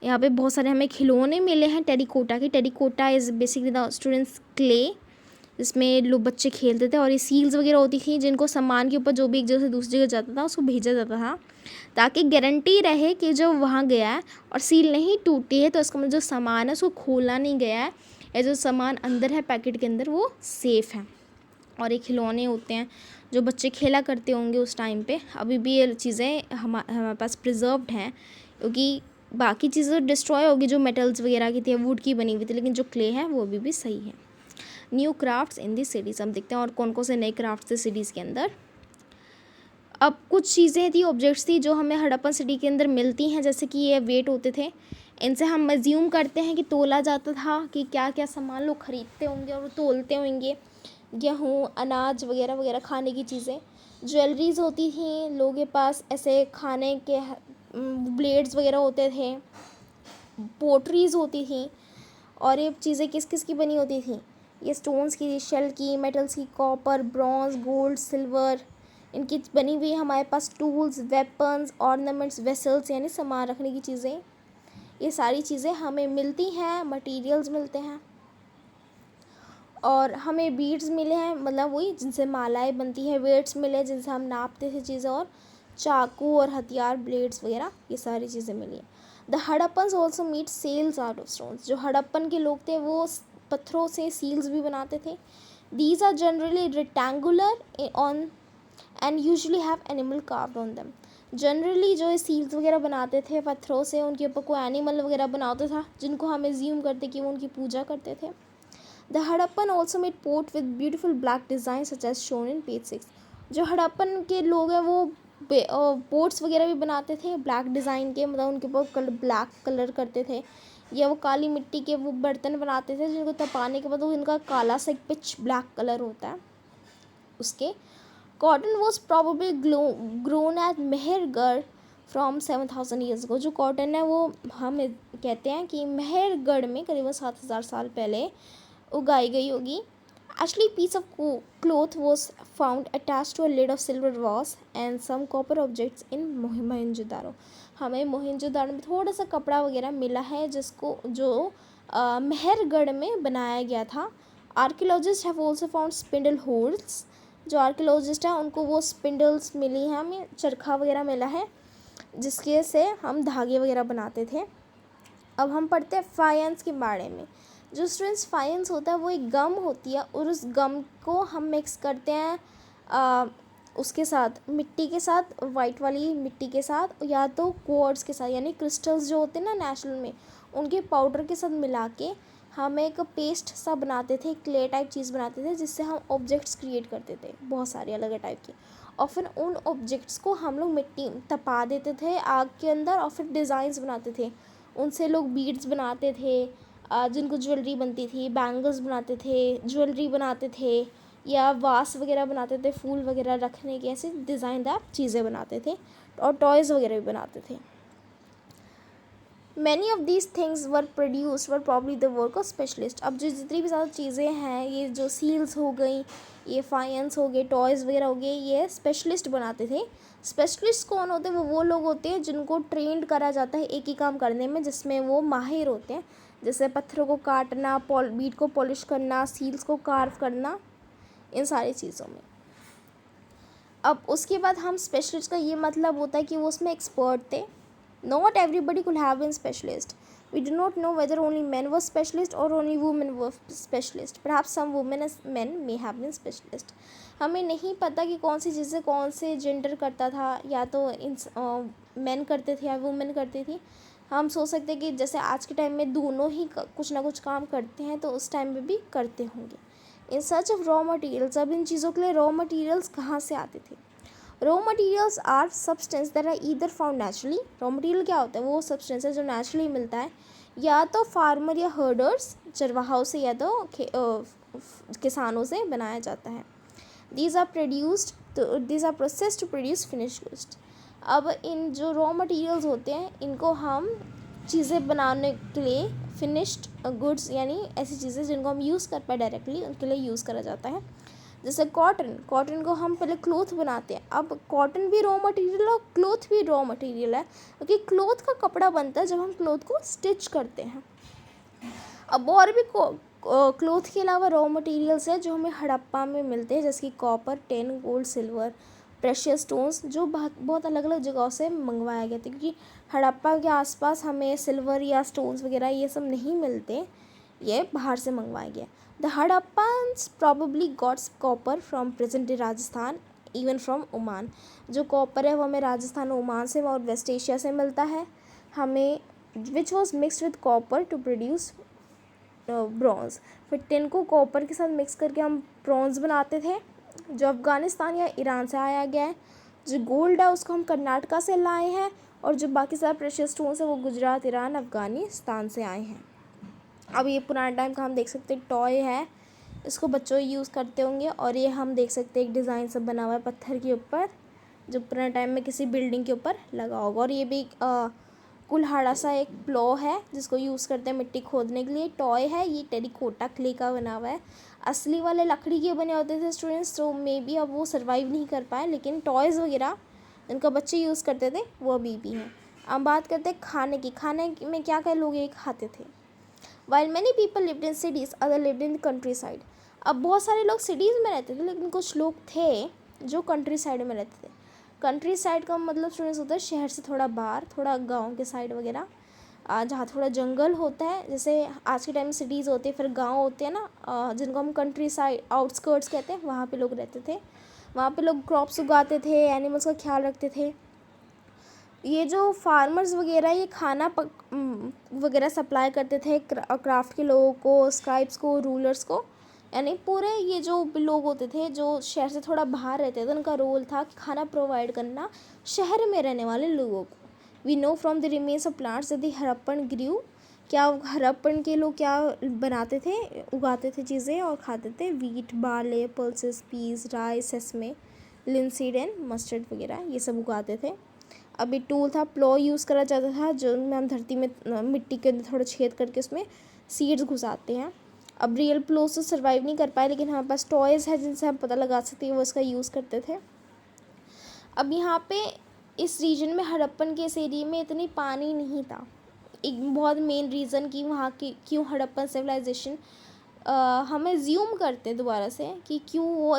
यहाँ पे बहुत सारे हमें खिलौने मिले हैं टेरिकोटा के। Terracotta is basically the students clay, जिसमें लोग बच्चे खेलते थे। और ये सील्स वगैरह होती थी जिनको सामान के ऊपर जो भी एक जगह से दूसरी जगह जाता था उसको भेजा जाता था, ताकि गारंटी रहे कि जो वहाँ गया है और सील नहीं टूटी है तो इसका मतलब जो सामान है उसको खोला नहीं गया है, या जो सामान अंदर है पैकेट के अंदर वो सेफ़ है। और ये खिलौने होते हैं जो बच्चे खेला करते होंगे उस टाइम पे। अभी भी ये चीज़ें हमारे पास प्रिजर्व्ड हैं, क्योंकि बाकी चीज़ें डिस्ट्रॉय होगी जो मेटल्स वगैरह की थी, वुड की बनी हुई थी, लेकिन जो क्ले है वो अभी भी सही है। न्यू क्राफ्ट्स इन दी सिटीज़, हम देखते हैं और कौन कौन से नए क्राफ्ट्स थे सिटीज़ के अंदर। अब कुछ चीज़ें थी, ऑब्जेक्ट्स थी जो हमें हड़प्पन सिटी के अंदर मिलती हैं, जैसे कि ये वेट होते थे। इनसे हम अज्यूम करते हैं कि तोला जाता था कि क्या क्या सामान लोग ख़रीदते होंगे और वो तोलते होंगे, गेहूँ, अनाज वगैरह वगैरह खाने की चीज़ें। ज्वेलरीज होती थी लोगों के पास, ऐसे खाने के ब्लेड्स वगैरह होते थे, पोट्रीज होती थी। और ये चीज़ें किस किस की बनी होती थी? ये स्टोन्स की, शेल की, मेटल्स की, कॉपर, ब्रॉन्ज, गोल्ड, सिल्वर, इनकी बनी हुई हमारे पास टूल्स, वेपन्स, ऑर्नामेंट्स, वेसल्स यानी सामान रखने की चीज़ें। ये सारी चीज़ें हमें मिलती हैं, मटेरियल्स मिलते हैं। और हमें बीड्स मिले हैं, मतलब वही जिनसे मालाएं बनती हैं, वेट्स मिले जिनसे हम नापते थे चीज़ें, और चाकू और हथियार, ब्लेड्स वगैरह, ये सारी चीज़ें मिली हैं। The Harappans also made seals out of stones, जो हड़प्पन के लोग थे वो पत्थरों से सील्स भी बनाते थे। These are generally rectangular on and usually have animal carved on them. Generally जो ये सील्स वगैरह बनाते थे पत्थरों से, उनके ऊपर कोई एनिमल वगैरह बनाता था जिनको हम एज्यूम करते कि वो उनकी पूजा करते थे। The Harappan also made pot with beautiful black designs such as shown in page 6. जो हड़प्पन के लोग हैं वो पोट्स वगैरह भी बनाते थे ब्लैक डिज़ाइन के, मतलब उनके ऊपर ब्लैक कलर करते थे, या वो काली मिट्टी के वो बर्तन बनाते थे जिनको तपाने के बाद वो इनका काला सा एक पिच ब्लैक कलर होता है उसके। Cotton was probably grown at Mehrgarh from 7000 years ago. जो कॉटन है वो हम कहते हैं कि मेहरगढ़ में करीबन 7000 साल पहले उगाई गई होगी। Actually, piece of cloth was found attached to a lid of silver vase and some copper objects in Mohenjodaro. हमें मोहनजोदारो में थोड़ा सा कपड़ा वगैरह मिला है जिसको जो मेहरगढ़ में बनाया गया था। Archaeologist have also found spindle holes. जो आर्कियोलॉजिस्ट हैं उनको वो स्पिंडल्स मिली हैं, हमें चरखा वगैरह मिला है जिसके से हम धागे वगैरह बनाते थे। अब हम पढ़ते हैं फायंस के बारे में। जो स्टूडेंट्स फायंस होता है वो एक गम होती है, और उस गम को हम मिक्स करते हैं उसके साथ, मिट्टी के साथ, वाइट वाली मिट्टी के साथ, या तो क्वार्ट्ज के साथ, यानी क्रिस्टल्स जो होते हैं ना नेचुरल में, उनके पाउडर के साथ मिला के हम एक पेस्ट सा बनाते थे, क्ले टाइप चीज़ बनाते थे जिससे हम ऑब्जेक्ट्स क्रिएट करते थे बहुत सारे अलग अलग टाइप के। और फिर उन ऑब्जेक्ट्स को हम लोग मिट्टी तपा देते थे आग के अंदर, और फिर डिज़ाइंस बनाते थे। उनसे लोग बीड्स बनाते थे, जिनको ज्वेलरी बनती थी, बैंगल्स बनाते थे, ज्वेलरी बनाते थे, या वास वगैरह बनाते थे, फूल वगैरह रखने के, ऐसे डिज़ाइनदार चीज़ें बनाते थे, और टॉयज़ वगैरह भी बनाते थे। Many of these things were produced were probably the work of specialist. अब जो जितनी भी ज़्यादा चीज़ें हैं, ये जो सील्स हो गई, ये फायंस हो गए, टॉयज़ वगैरह हो गए, ये स्पेशलिस्ट बनाते थे। स्पेशलिस्ट कौन होते हैं? वो लोग होते हैं जिनको ट्रेंड करा जाता है एक ही काम करने में, जिसमें वो माहिर होते हैं, जैसे पत्थरों को काटना, बीट को पॉलिश करना, सील्स को कार्व करना, इन सारी चीज़ों में। अब उसके बाद हम स्पेशलिस्ट का ये मतलब होता है कि वो उसमें एक्सपर्ट थे। Not everybody could have been specialist. We do not know whether only men were specialists or only women were specialists. Perhaps some women as men may have been specialists. हमें नहीं पता कि कौन सी चीज़ें कौन से जेंडर करता था, या तो मेन करते थे या वुमेन करती थी. हम सोच सकते हैं कि जैसे आज के टाइम में दोनों ही कुछ ना कुछ काम करते हैं, तो उस टाइम में भी करते होंगे. In search of raw materials, अब इन चीज़ों के लिए रॉ मटेरियल्स कहाँ से आते थे? Raw materials are substance that are either found naturally. Raw material क्या होता है? वो सब्सटेंस है जो नेचुरली मिलता है, या तो फार्मर या हर्डर्स चरवाहाओं से, या तो किसानों से बनाया जाता है. These are processed to produce finish goods. अब इन जो रॉ मटेरियल्स होते हैं, इनको हम चीज़ें बनाने के लिए फिनिश्ड गुड्स, यानी ऐसी चीज़ें जिनको हम यूज़ कर पाए डायरेक्टली, उनके लिए यूज़ करा जाता है. जैसे कॉटन को हम पहले क्लोथ बनाते हैं. अब कॉटन भी रॉ मटेरियल और क्लोथ भी रॉ मटेरियल है, क्योंकि क्लोथ का कपड़ा बनता है जब हम क्लोथ को स्टिच करते हैं. अब और भी क्लोथ के अलावा रॉ मटेरियल्स है जो हमें हड़प्पा में मिलते हैं, जैसे कि copper, tin, gold, silver, precious stones, जो बहुत अलग अलग जगहों से मंगवाया गया था, क्योंकि हड़प्पा के आसपास हमें सिल्वर या स्टोन्स वगैरह ये सब नहीं मिलते, ये बाहर से मंगवाया गया. The Harappans probably gots copper from present day Rajasthan, even from Oman. जो कॉपर है वो हमें राजस्थान, ओमान से और वेस्ट एशिया से मिलता है हमें, which was mixed with copper two produce bronze. फिर टिन को कॉपर के साथ मिक्स करके हम ब्रॉन्ज बनाते थे, जो अफ़गानिस्तान या ईरान से आया गया है. जो गोल्ड है उसको हम कर्नाटका से लाए हैं, और जो बाकी सारे प्रेशियस स्टोन्स है वो गुजरात, ईरान, अफ़गानिस्तान से आए हैं. अब ये पुराने टाइम का हम देख सकते हैं टॉय है, इसको बच्चों यूज़ करते होंगे, और ये हम देख सकते हैं एक डिज़ाइन सब बना हुआ है पत्थर के ऊपर, जो पुराने टाइम में किसी बिल्डिंग के ऊपर लगा होगा. और ये भी कुल्हाड़ा सा एक प्लो है जिसको यूज़ करते हैं मिट्टी खोदने के लिए. टॉय है, ये टेरिकोटा क्ले का बना हुआ है. असली वाले लकड़ी के बने होते थे स्टूडेंट्स, तो मे बी अब वो सर्वाइव नहीं कर पाए, लेकिन टॉयज़ वगैरह जिनका बच्चे यूज़ करते थे वो अभी भी हैं. अब बात करते हैं खाने की. खाने में क्या क्या लोग ये खाते थे? While many people lived in cities, other lived in countryside. अब बहुत सारे लोग सिटीज़ में रहते थे, लेकिन कुछ लोग थे जो कंट्री साइड में रहते थे. कंट्री साइड का मतलब स्टूडेंट्स होता है शहर से थोड़ा बाहर, थोड़ा गांव के साइड वगैरह, जहाँ थोड़ा जंगल होता है. जैसे आज के टाइम में सिटीज़ होती है, फिर गांव होते हैं ना, जिनको हम कंट्री साइड आउटस्कर्ट्स कहते हैं, वहाँ पे लोग रहते थे. वहाँ पे लोग क्रॉप्स उगाते थे, एनिमल्स का ख्याल रखते थे. ये जो फार्मर्स वगैरह ये खाना वगैरह सप्लाई करते थे क्राफ्ट के लोगों को, स्क्राइब्स को, रूलर्स को, यानी पूरे ये जो लोग होते थे जो शहर से थोड़ा बाहर रहते थे, उनका रोल था कि खाना प्रोवाइड करना शहर में रहने वाले लोगों को. We know from the remains of plants the Harappan grew. क्या हड़प्पन के लोग क्या बनाते थे? उगाते थे चीज़ें और खाते थे. Wheat, barley, pulses, peas, rice, sesame, linseed and mustard वगैरह ये सब उगाते थे. अब ये टूल था, प्लो यूज़ करा जाता था, जो में हम धरती में मिट्टी के अंदर थोड़ा छेद करके उसमें सीड्स घुसाते हैं. अब रियल प्लो से सर्वाइव नहीं कर पाए, लेकिन हमारे पास टॉयज़ है जिनसे हम पता लगा सकते हैं वो इसका यूज़ करते थे. अब यहाँ पे इस रीजन में हड़प्पन के इस एरिया में इतनी पानी नहीं था. एक बहुत मेन रीज़न कि वहाँ की क्यों हड़प्पन सिविलाइजेशन हमें ज़्यूम करते हैं दोबारा से कि क्यों वो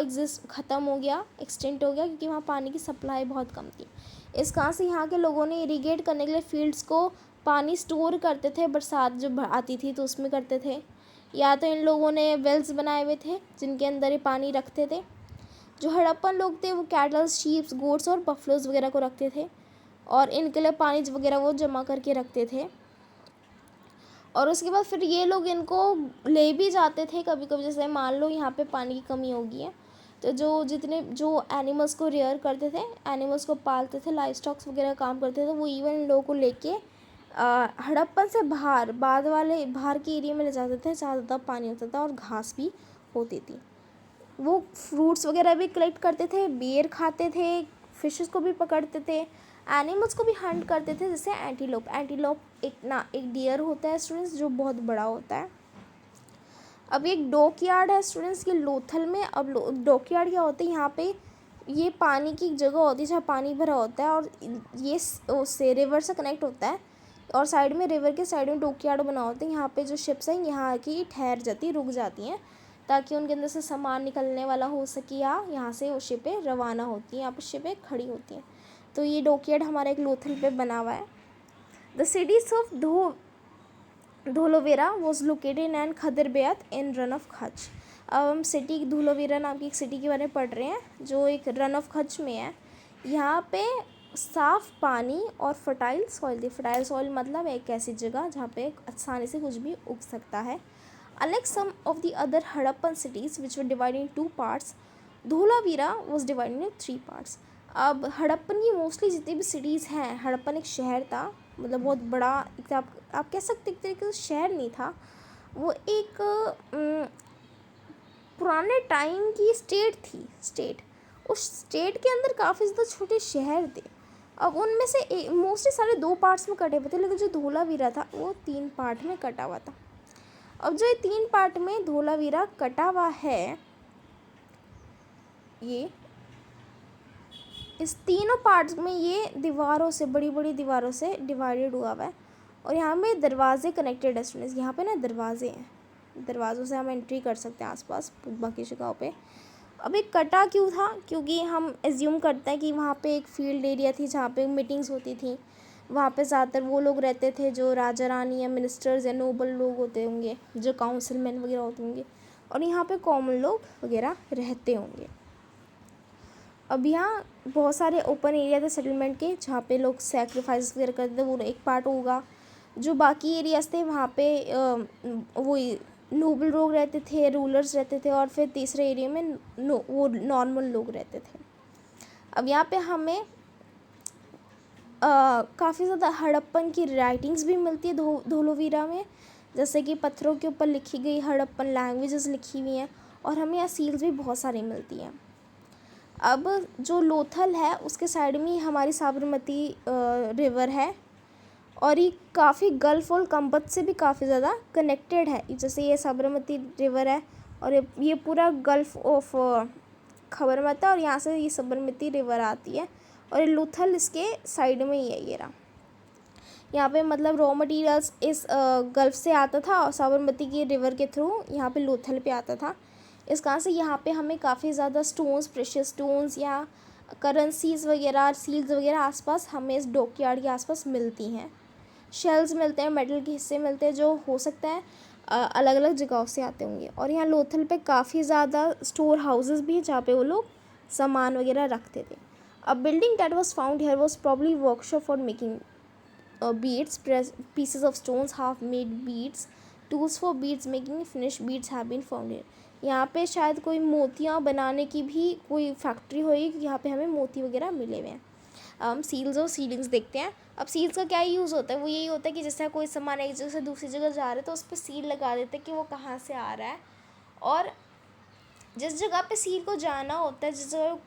ख़त्म हो गया, एक्सटेंट हो गया, क्योंकि वहाँ पानी की सप्लाई बहुत कम थी. इस कारण से यहाँ के लोगों ने इरीगेट करने के लिए फील्ड्स को पानी स्टोर करते थे, बरसात जब आती थी तो उसमें करते थे, या तो इन लोगों ने वेल्स बनाए हुए थे जिनके अंदर ये पानी रखते थे. जो हड़प्पन लोग थे वो कैटल्स, शीप्स, गोट्स और बफलोज वगैरह को रखते थे, और इनके लिए पानी वगैरह वो जमा करके रखते थे. और उसके बाद फिर ये लोग इनको ले भी जाते थे कभी कभी. जैसे मान लो यहाँ पे पानी की कमी होगी है, तो जो एनिमल्स को रेयर करते थे, एनिमल्स को पालते थे, लाइफ स्टॉक्स वगैरह काम करते थे, वो इवन इन लोगों को लेके हड़प्पन से बाहर के एरिया में ले जाते थे जहाँ ज़्यादा पानी होता था और घास भी होती थी. वो फ्रूट्स वगैरह भी कलेक्ट करते थे, बेर खाते थे, फिशेस को भी पकड़ते थे, एनिमल्स को भी हंट करते थे. जैसे एंटीलोप एक डियर होता है स्टूडेंट्स, जो बहुत बड़ा होता है. अब एक डॉकयार्ड है स्टूडेंट्स के लोथल में. अब डॉकयार्ड क्या होता है? यहाँ पे ये पानी की जगह होती है जहाँ पानी भरा होता है, और ये उससे रिवर से कनेक्ट होता है, और साइड में रिवर के साइड में डॉकयार्ड बना होता है. यहाँ पे जो शिप्स हैं यहाँ आके ठहर जाती, रुक जाती हैं, ताकि उनके अंदर से सामान निकलने वाला हो सके, या यहाँ से वो शिपें रवाना होती हैं, यहाँ पर शिपें खड़ी होती हैं. तो ये डॉकयार्ड हमारा एक लोथल पे बना हुआ है. The cities of Dholavira was located in Khadirbet in Rann of Kutch. अब हम सिटी धोलावीरा नाम की एक सिटी के बारे में पढ़ रहे हैं जो एक रन ऑफ कच्छ में है। यहाँ पे साफ़ पानी और फर्टाइल सॉइल थी। फर्टाइल सॉइल मतलब एक ऐसी जगह जहाँ पे आसानी से कुछ भी उग सकता है। Unlike some of the other Harappan cities which were divided in 2 parts, Dholavira was divided into 3 parts। अब हड़प्पन की मोस्टली जितनी भी सिटीज़ हैं, हड़प्पन एक शहर था, मतलब बहुत बड़ा, एक आप कह सकते एक तरीके से शहर नहीं था, वो एक पुराने टाइम की स्टेट थी। स्टेट, उस स्टेट के अंदर काफ़ी ज़्यादा छोटे शहर थे। अब उनमें से मोस्टली सारे 2 पार्ट्स में कटे हुए थे, लेकिन जो धोलावीरा था वो 3 पार्ट में कटा हुआ था। अब जो ये 3 पार्ट में धोलावीरा कटा हुआ है, ये इस तीनों पार्ट्स में ये दीवारों से, बड़ी बड़ी दीवारों से डिवाइडेड हुआ है। और यहाँ में दरवाजे कनेक्टेड है स्टूडेंट्स। यहाँ पे ना दरवाजे हैं, दरवाज़ों से हम एंट्री कर सकते हैं आसपास बाकी जगहों पे। अब एक कटा क्यों था? क्योंकि हम एज्यूम करते हैं कि वहाँ पे एक फील्ड एरिया थी जहाँ पे मीटिंग्स होती थी। वहाँ पे ज़्यादातर वो लोग रहते थे जो राजा रानी या मिनिस्टर्स या नोबल लोग होते होंगे, जो काउंसिलमैन वगैरह होते होंगे, और यहाँ पे कॉमन लोग वगैरह रहते होंगे। अब यहाँ बहुत सारे ओपन एरिया थे सेटलमेंट के जहाँ पे लोग सेक्रीफाइस वगैरह करते थे, वो एक पार्ट होगा। जो बाकी एरियाज थे वहाँ पे वो नोबल लोग रहते थे, रूलर्स रहते थे, और फिर तीसरे एरिया में वो नॉर्मल लोग रहते थे। अब यहाँ पे हमें काफ़ी ज़्यादा हड़प्पन की राइटिंग्स भी मिलती है धोलावीरा में, जैसे कि पत्थरों के ऊपर लिखी गई हड़प्पन लैंग्वेजेस लिखी हुई हैं, और हमें यहाँ सील्स भी बहुत सारी मिलती हैं। अब जो लोथल है उसके साइड में हमारी साबरमती रिवर है, और ये काफ़ी गल्फ़ और कंबत से भी काफ़ी ज़्यादा कनेक्टेड है। जैसे ये साबरमती रिवर है और ये पूरा गल्फ़ ऑफ खबरमता, और यहाँ से ये साबरमती रिवर आती है, और ये लोथल इसके साइड में ही है। ये रहा, यहाँ पे मतलब रॉ मटेरियल्स इस गल्फ़ से आता था और साबरमती की रिवर के थ्रू यहाँ पे लोथल पे आता था। इस कारण से यहाँ पे हमें काफ़ी ज़्यादा स्टोन्स, प्रेशियस स्टोन्स या करेंसीज़ वगैरह, सील्स वगैरह आसपास हमें इस डॉकयार्ड के आसपास मिलती हैं। शेल्स मिलते हैं, मेटल के हिस्से मिलते हैं, जो हो सकता है अलग अलग जगहों से आते होंगे। और यहाँ लोथल पे काफ़ी ज़्यादा स्टोर हाउसेस भी हैं जहाँ पे वो लोग सामान वगैरह रखते थे। A building that was found here was probably workshop for making beads, pieces of stones, half-made beads, tools for beads making, finished beads have been found here। यहाँ पे शायद कोई मोतियाँ बनाने की भी कोई फैक्ट्री होगी, यहाँ पे हमें मोती वगैरह मिले हुए हैं। हम सील्स और सीलिंग्स देखते हैं। अब सील्स का क्या यूज़ होता है? वो यही होता है कि जैसे कोई सामान एक जगह से दूसरी जगह जा रहा है तो उस पर सील लगा देते हैं कि वो कहाँ से आ रहा है, और जिस जगह पे सील को जाना होता है, जिस जगह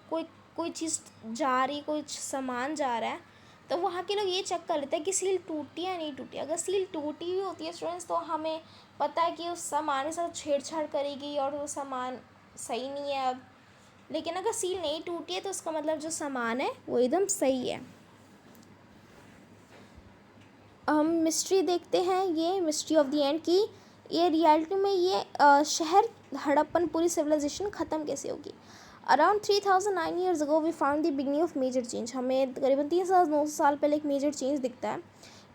कोई चीज़ जा रही, कोई सामान जा रहा है, तो वहाँ के लोग ये चेक कर लेते हैं कि सील टूटी या नहीं टूटी। अगर सील टूटी हुई होती है स्टूडेंट्स, तो हमें पता है कि उस सामान के साथ छेड़छाड़ करेगी और वो सामान सही नहीं है। अब लेकिन अगर सील नहीं टूटी है तो उसका मतलब जो सामान है वो एकदम सही है। हम मिस्ट्री देखते हैं, ये मिस्ट्री ऑफ द एंड की ये रियलिटी में ये शहर हड़प्पन पूरी सिविलाइजेशन ख़त्म कैसे होगी। Around 3009 years ago we found the beginning of major change. हमें करीबन 3900 साल पहले एक मेजर चेंज दिखता है।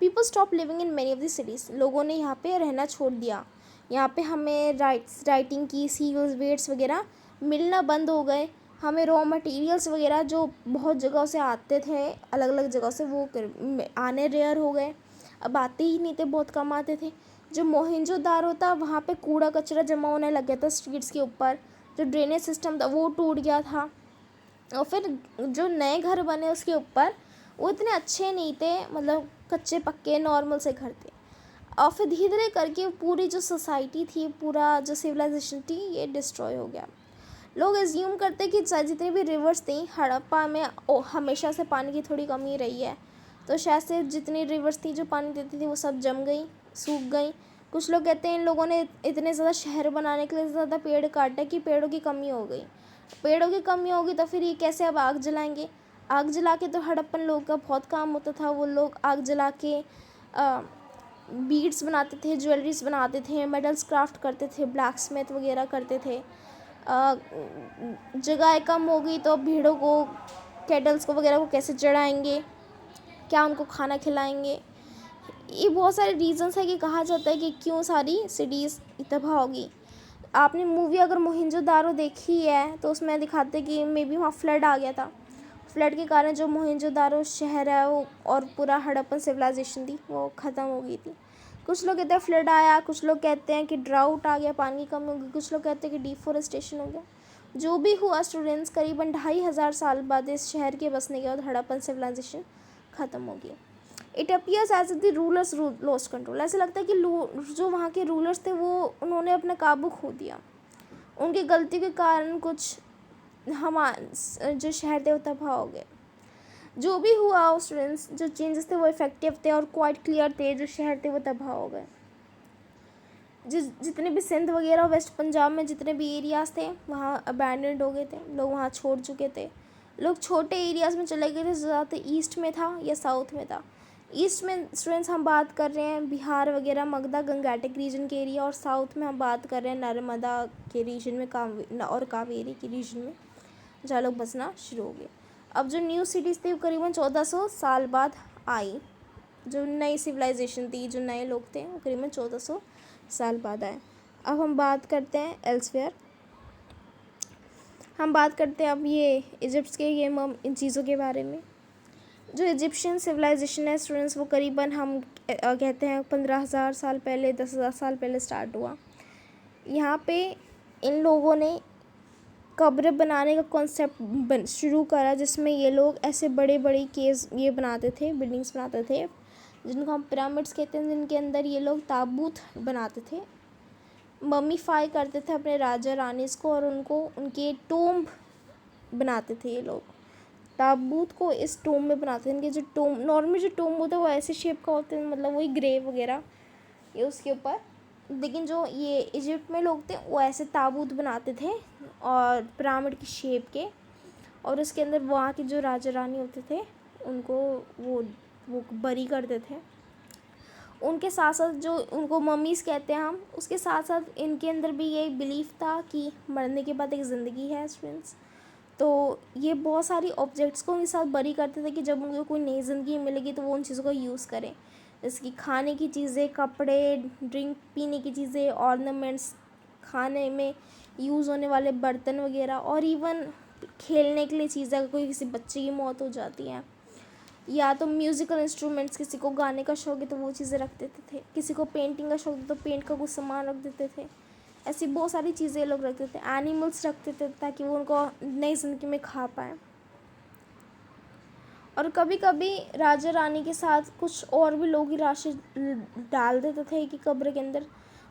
People stop living in many of the cities. लोगों ने यहाँ पे रहना छोड़ दिया। यहाँ पे हमें राइटिंग की सील्स, वेट्स वगैरह मिलना बंद हो गए। हमें रॉ मटेरियल्स वगैरह जो बहुत जगहों से आते थे, अलग अलग जगहों से, वो आने रेयर हो गए। अब आते ही नहीं थे, बहुत कम आते थे। जो मोहनजोदारो था वहाँ पे कूड़ा कचरा जमा होने लग गया था स्ट्रीट्स के ऊपर। जो ड्रेनेज सिस्टम था वो टूट गया था, और फिर जो नए घर बने उसके ऊपर वो इतने अच्छे नहीं थे, मतलब कच्चे पक्के नॉर्मल से घर थे। और फिर धीरे धीरे करके पूरी जो सोसाइटी थी, पूरा जो सिविलाइजेशन थी, ये डिस्ट्रॉय हो गया। लोग एज्यूम करते कि जितनी भी रिवर्स थी हड़प्पा में हमेशा से पानी की थोड़ी कमी रही है, तो शायद से जितनी रिवर्स थी जो पानी देती थी वो सब जम गई, सूख गई। कुछ लोग कहते हैं इन लोगों ने इतने ज़्यादा शहर बनाने के लिए ज़्यादा पेड़ काटा कि पेड़ों की कमी हो गई। पेड़ों की कमी होगी तो फिर ये कैसे अब आग जलाएंगे? आग जला के तो हड़प्पन लोगों का बहुत काम होता था। वो लोग आग जला के बीड्स बनाते थे, ज्वेलरीज बनाते थे, मेडल्स क्राफ्ट करते थे, ब्लैक स्मिथ वगैरह करते थे। जगह कम हो गई तो भेड़ों को, कैटल्स को वगैरह को कैसे चढ़ाएंगे, क्या उनको खाना खिलाएंगे, ये बहुत सारे रीजंस है कि कहा जाता है कि क्यों सारी सिटीज़ तबाह होगी। आपने मूवी अगर मोहनजोदारो देखी है तो उसमें दिखाते कि मे बी वहाँ फ्लड आ गया था। फ्लड के कारण जो मोहनजोदारो शहर है वो और पूरा हड़प्पन सिविलाइजेशन थी वो ख़त्म हो गई थी। कुछ लोग कहते हैं फ्लड आया, कुछ लोग कहते हैं कि ड्राउट आ गया, पानी कम हो गई, कुछ लोग कहते हैं कि डिफोरेस्टेशन हो गया। जो भी हुआ स्टूडेंट्स, करीबन 2500 साल बाद इस शहर के बसने के बाद हड़प्पन सिविलाइजेशन ख़त्म हो गई। It appears as the rulers lost control. ऐसा लगता है कि जो वहाँ के रूलर्स थे वो उन्होंने अपना काबू खो दिया। उनकी गलती के कारण कुछ जो शहर थे वो तबाह हो गए। जो भी हुआ स्टूडेंट्स, जो चेंजेस थे वो इफेक्टिव थे और क्वाइट क्लियर थे। जो शहर थे वो तबाह हो गए। जितने भी सिंध वगैरह वेस्ट पंजाब में जितने भी एरियाज़ थे वहाँ अबैंडन्ड हो गए थे, लोग वहाँ छोड़ चुके थे। लोग छोटे एरियाज़ में चले गए थे, ज़्यादातर ईस्ट में था या साउथ में था। ईस्ट में स्टूडेंट्स हम बात कर रहे हैं बिहार वगैरह, मगधा गंगेटिक रीजन के एरिया, और साउथ में हम बात कर रहे हैं नर्मदा के रीजन में और कावेरी के रीजन में, जहाँ लोग बसना शुरू हो गए। अब जो न्यू सिटीज़ थी वो करीबन 1400 साल बाद आई। जो नई सिविलाइजेशन थी, जो नए लोग थे वो करीबन 1400 साल बाद आए। अब हम बात करते हैं एल्सवेयर। हम बात करते हैं अब ये इजिप्ट के इन चीज़ों के बारे में। जो इजिप्शियन सिविलाइजेशन है स्टूडेंट्स वो करीबन हम कहते हैं 15,000 साल पहले, 10,000 साल पहले स्टार्ट हुआ। यहाँ पे इन लोगों ने कब्र बनाने का कॉन्सेप्ट शुरू करा, जिसमें ये लोग ऐसे बड़े बड़े केव्स ये बनाते थे, बिल्डिंग्स बनाते थे जिनको हम पिरामिड्स कहते हैं, जिनके अंदर ये लोग ताबूत बनाते थे, मम्मीफाई करते थे अपने राजा रानीस को, और उनको उनके टोम्ब बनाते थे। ये लोग ताबूत को इस टोम्ब में बनाते थे। इनके जो टोम्ब, नॉर्मल जो टोम्ब होता है वो ऐसे शेप का होता है, मतलब वही ग्रेव वगैरह ये उसके ऊपर, लेकिन जो ये इजिप्ट में लोग थे वो ऐसे ताबूत बनाते थे और पिरामिड की शेप के, और उसके अंदर वहाँ के जो राजा रानी होते थे उनको वो बरी करते थे। उनके साथ साथ जो उनको मम्मीज़ कहते हैं हम, उसके साथ साथ इनके अंदर भी ये बिलीफ था कि मरने के बाद एक ज़िंदगी है स्टूडेंट्स। तो ये बहुत सारी ऑब्जेक्ट्स को उनके साथ बरी करते थे कि जब उनको कोई नई ज़िंदगी मिलेगी तो वो उन चीज़ों का यूज़ करें, जैसे कि खाने की चीज़ें, कपड़े, ड्रिंक पीने की चीज़ें, ऑर्नामेंट्स, खाने में यूज़ होने वाले बर्तन वगैरह, और इवन खेलने के लिए चीज़ें। अगर कोई किसी बच्चे की मौत हो जाती है या तो म्यूज़िकल इंस्ट्रूमेंट्स, किसी को गाने का शौक है तो वो चीज़ें रख देते थे, किसी को पेंटिंग का शौक है तो पेंट का कुछ सामान रख देते थे। ऐसी बहुत सारी चीज़ें लोग रखते थे। एनिमल्स रखते थे ताकि वो उनको नई ज़िंदगी में खा पाएँ। और कभी कभी राजा रानी के साथ कुछ और भी लोग ही राशि डाल देते थे कि कब्र के अंदर,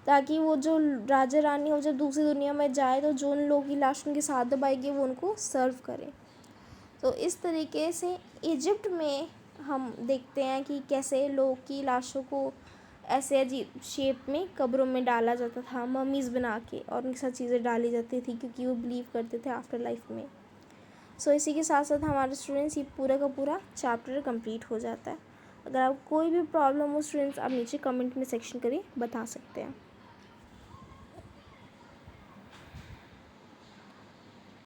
ताकि वो जो राजा रानी हो जब दूसरी दुनिया में जाए तो जो उन लोगों की लाश उनके साथ दबाएगी वो उनको सर्व करे। तो इस तरीके से इजिप्ट में हम देखते हैं कि कैसे लोग की लाशों को ऐसे अजीब शेप में कब्रों में डाला जाता था, मम्मीज़ बना के, और उनके साथ चीज़ें डाली जाती थी क्योंकि वो बिलीव करते थे आफ्टर लाइफ में। सो इसी के साथ साथ हमारे स्टूडेंट्स ये पूरा का पूरा चैप्टर कंप्लीट हो जाता है। अगर आपको कोई भी प्रॉब्लम हो स्टूडेंट्स, आप नीचे कमेंट में सेक्शन करिए, बता सकते हैं।